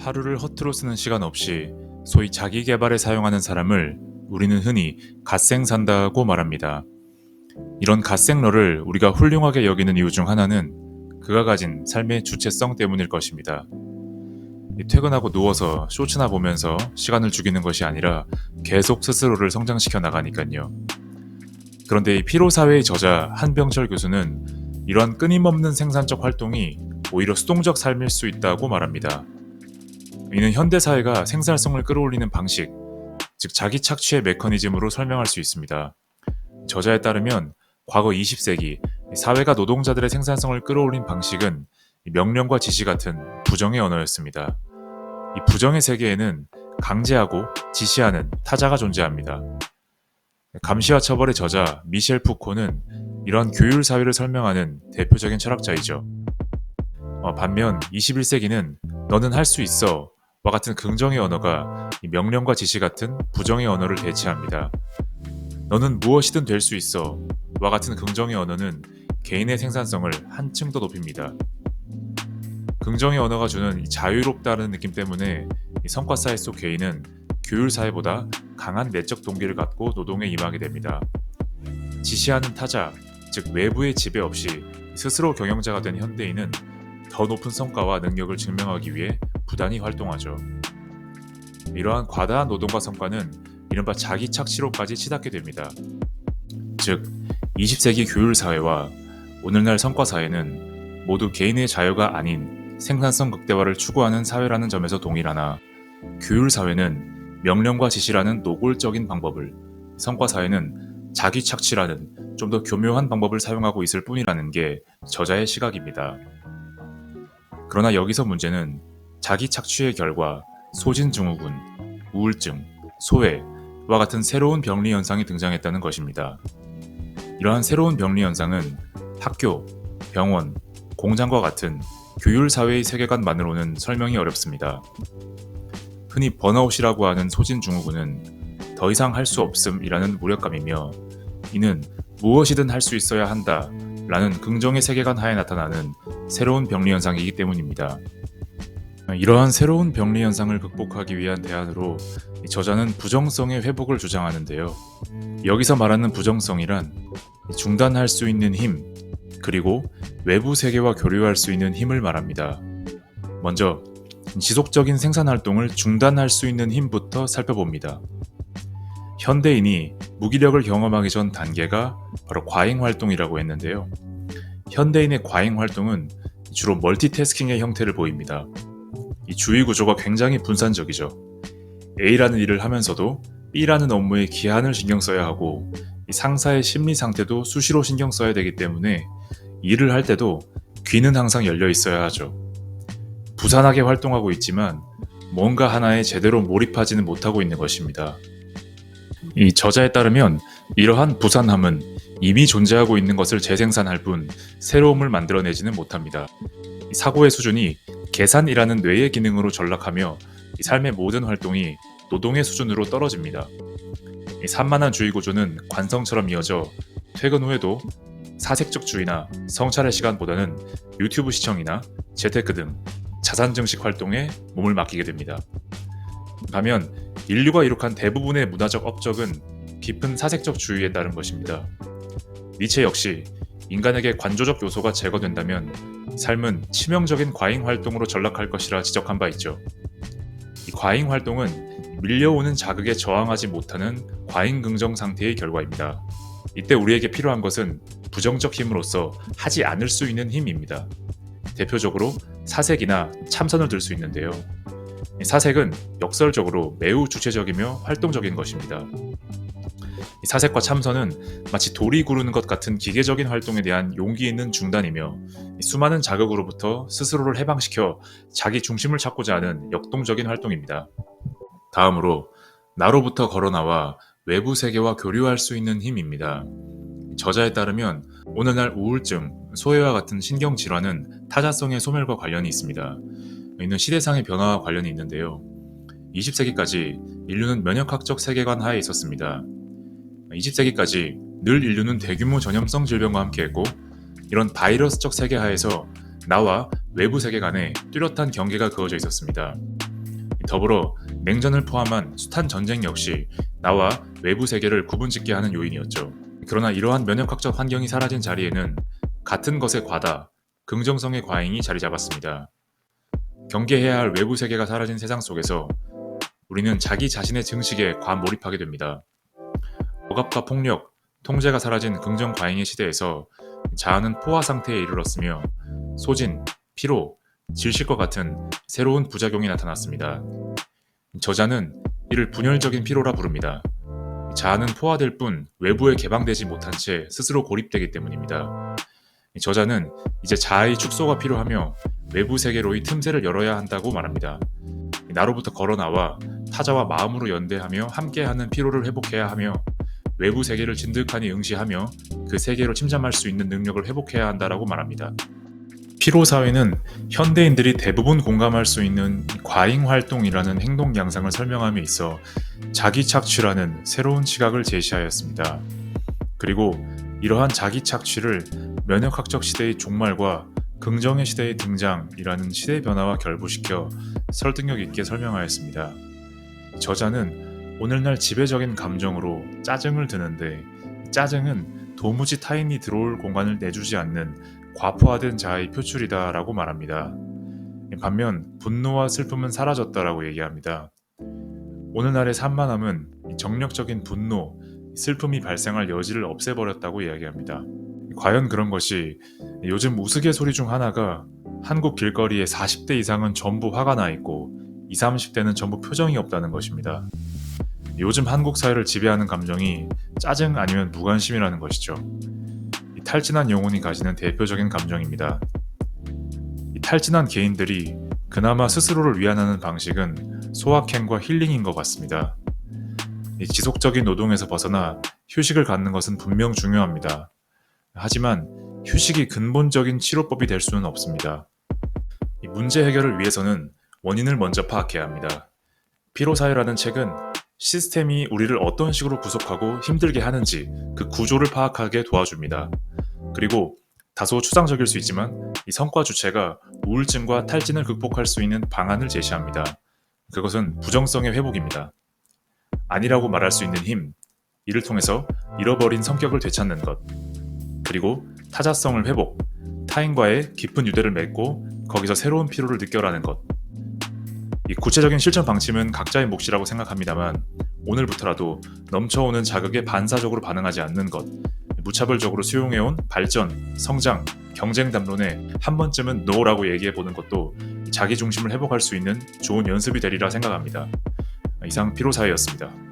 하루를 허투루 쓰는 시간 없이 소위 자기 개발에 사용하는 사람을 우리는 흔히 갓생산다고 말합니다. 이런 갓생러를 우리가 훌륭하게 여기는 이유 중 하나는 그가 가진 삶의 주체성 때문일 것입니다. 퇴근하고 누워서 쇼츠나 보면서 시간을 죽이는 것이 아니라 계속 스스로를 성장시켜 나가니까요. 그런데 이 피로사회의 저자 한병철 교수는 이러한 끊임없는 생산적 활동이 오히려 수동적 삶일 수 있다고 말합니다. 이는 현대사회가 생산성을 끌어올리는 방식, 즉 자기 착취의 메커니즘으로 설명할 수 있습니다. 저자에 따르면 과거 20세기 사회가 노동자들의 생산성을 끌어올린 방식은 명령과 지시 같은 부정의 언어였습니다. 이 부정의 세계에는 강제하고 지시하는 타자가 존재합니다. 감시와 처벌의 저자 미셸 푸코는 이러한 규율 사회를 설명하는 대표적인 철학자이죠. 반면 21세기는 너는 할 수 있어 와 같은 긍정의 언어가 명령과 지시 같은 부정의 언어를 대체합니다. 너는 무엇이든 될 수 있어 와 같은 긍정의 언어는 개인의 생산성을 한층 더 높입니다. 긍정의 언어가 주는 자유롭다는 느낌 때문에 성과사회 속 개인은 규율사회보다 강한 내적 동기를 갖고 노동에 임하게 됩니다. 지시하는 타자, 즉 외부의 지배 없이 스스로 경영자가 된 현대인은 더 높은 성과와 능력을 증명하기 위해 부단히 활동하죠. 이러한 과다한 노동과 성과는 이른바 자기 착취로까지 치닫게 됩니다. 즉, 20세기 규율사회와 오늘날 성과사회는 모두 개인의 자유가 아닌 생산성 극대화를 추구하는 사회라는 점에서 동일하나 규율사회는 명령과 지시라는 노골적인 방법을, 성과사회는 자기 착취라는 좀 더 교묘한 방법을 사용하고 있을 뿐이라는 게 저자의 시각입니다. 그러나 여기서 문제는 자기 착취의 결과 소진증후군, 우울증, 소외와 같은 새로운 병리 현상이 등장했다는 것입니다. 이러한 새로운 병리 현상은 학교, 병원, 공장과 같은 규율 사회의 세계관만으로는 설명이 어렵습니다. 흔히 번아웃이라고 하는 소진증후군은 더 이상 할 수 없음이라는 무력감이며 이는 무엇이든 할 수 있어야 한다 라는 긍정의 세계관 하에 나타나는 새로운 병리 현상이기 때문입니다. 이러한 새로운 병리 현상을 극복하기 위한 대안으로 저자는 부정성의 회복을 주장하는데요. 여기서 말하는 부정성이란 중단할 수 있는 힘, 그리고 외부 세계와 교류할 수 있는 힘을 말합니다. 먼저 지속적인 생산 활동을 중단할 수 있는 힘부터 살펴봅니다. 현대인이 무기력을 경험하기 전 단계가 바로 과잉 활동이라고 했는데요. 현대인의 과잉 활동은 주로 멀티태스킹의 형태를 보입니다. 이 주의 구조가 굉장히 분산적이죠. A라는 일을 하면서도 B라는 업무에 기한을 신경 써야 하고 이 상사의 심리 상태도 수시로 신경 써야 되기 때문에 일을 할 때도 귀는 항상 열려 있어야 하죠. 부산하게 활동하고 있지만 뭔가 하나에 제대로 몰입하지는 못하고 있는 것입니다. 이 저자에 따르면 이러한 부산함은 이미 존재하고 있는 것을 재생산할 뿐 새로움을 만들어내지는 못합니다. 사고의 수준이 계산이라는 뇌의 기능으로 전락하며 삶의 모든 활동이 노동의 수준으로 떨어집니다. 산만한 주의 구조는 관성처럼 이어져 퇴근 후에도 사색적 주의나 성찰의 시간보다는 유튜브 시청이나 재테크 등 자산 증식 활동에 몸을 맡기게 됩니다. 반면 인류가 이룩한 대부분의 문화적 업적은 깊은 사색적 주의에 따른 것입니다. 니체 역시 인간에게 관조적 요소가 제거된다면 삶은 치명적인 과잉 활동으로 전락할 것이라 지적한 바 있죠. 이 과잉 활동은 밀려오는 자극에 저항하지 못하는 과잉 긍정 상태의 결과입니다. 이때 우리에게 필요한 것은 부정적 힘으로서 하지 않을 수 있는 힘입니다. 대표적으로 사색이나 참선을 들 수 있는데요. 사색은 역설적으로 매우 주체적이며 활동적인 것입니다. 사색과 참선은 마치 돌이 구르는 것 같은 기계적인 활동에 대한 용기 있는 중단이며 수많은 자극으로부터 스스로를 해방시켜 자기 중심을 찾고자 하는 역동적인 활동입니다. 다음으로 나로부터 걸어나와 외부 세계와 교류할 수 있는 힘입니다. 저자에 따르면 오늘날 우울증, 소외와 같은 신경질환은 타자성의 소멸과 관련이 있습니다. 이는 시대상의 변화와 관련이 있는데요. 20세기까지 인류는 면역학적 세계관 하에 있었습니다. 20세기까지 늘 인류는 대규모 전염성 질병과 함께했고 이런 바이러스적 세계 하에서 나와 외부 세계 간에 뚜렷한 경계가 그어져 있었습니다. 더불어 냉전을 포함한 숱한 전쟁 역시 나와 외부 세계를 구분짓게 하는 요인이었죠. 그러나 이러한 면역학적 환경이 사라진 자리에는 같은 것의 과다, 긍정성의 과잉이 자리 잡았습니다. 경계해야 할 외부 세계가 사라진 세상 속에서 우리는 자기 자신의 증식에 과몰입하게 됩니다. 억압과 폭력, 통제가 사라진 긍정 과잉의 시대에서 자아는 포화 상태에 이르렀으며 소진, 피로, 질식과 같은 새로운 부작용이 나타났습니다. 저자는 이를 분열적인 피로라 부릅니다. 자아는 포화될 뿐 외부에 개방되지 못한 채 스스로 고립되기 때문입니다. 저자는 이제 자아의 축소가 필요하며 외부 세계로의 틈새를 열어야 한다고 말합니다. 나로부터 걸어나와 타자와 마음으로 연대하며 함께하는 피로를 회복해야 하며 외부 세계를 진득하니 응시하며 그 세계로 침잠할 수 있는 능력을 회복해야 한다라고 말합니다. 피로 사회는 현대인들이 대부분 공감할 수 있는 과잉 활동이라는 행동 양상을 설명함에 있어 자기 착취라는 새로운 시각을 제시하였습니다. 그리고 이러한 자기 착취를 면역학적 시대의 종말과 긍정의 시대의 등장이라는 시대 변화와 결부시켜 설득력 있게 설명하였습니다. 저자는 오늘날 지배적인 감정으로 짜증을 드는데 짜증은 도무지 타인이 들어올 공간을 내주지 않는 과포화된 자아의 표출이다 라고 말합니다. 반면 분노와 슬픔은 사라졌다라고 얘기합니다. 오늘날의 산만함은 정력적인 분노, 슬픔이 발생할 여지를 없애버렸다고 이야기합니다. 과연 그런 것이 요즘 우스갯소리 중 하나가 한국 길거리에 40대 이상은 전부 화가 나 있고 20, 30대는 전부 표정이 없다는 것입니다. 요즘 한국 사회를 지배하는 감정이 짜증 아니면 무관심이라는 것이죠. 이 탈진한 영혼이 가지는 대표적인 감정입니다. 이 탈진한 개인들이 그나마 스스로를 위안하는 방식은 소확행과 힐링인 것 같습니다. 이 지속적인 노동에서 벗어나 휴식을 갖는 것은 분명 중요합니다. 하지만 휴식이 근본적인 치료법이 될 수는 없습니다. 이 문제 해결을 위해서는 원인을 먼저 파악해야 합니다. 피로사회라는 책은 시스템이 우리를 어떤 식으로 구속하고 힘들게 하는지 그 구조를 파악하게 도와줍니다. 그리고 다소 추상적일 수 있지만 이 성과 주체가 우울증과 탈진을 극복할 수 있는 방안을 제시합니다. 그것은 부정성의 회복입니다. 아니라고 말할 수 있는 힘, 이를 통해서 잃어버린 성격을 되찾는 것, 그리고 타자성을 회복, 타인과의 깊은 유대를 맺고 거기서 새로운 피로를 느껴라는 것. 이 구체적인 실천 방침은 각자의 몫이라고 생각합니다만 오늘부터라도 넘쳐오는 자극에 반사적으로 반응하지 않는 것, 무차별적으로 수용해온 발전, 성장, 경쟁 담론에 한 번쯤은 NO라고 얘기해보는 것도 자기 중심을 회복할 수 있는 좋은 연습이 되리라 생각합니다. 이상 피로사회였습니다.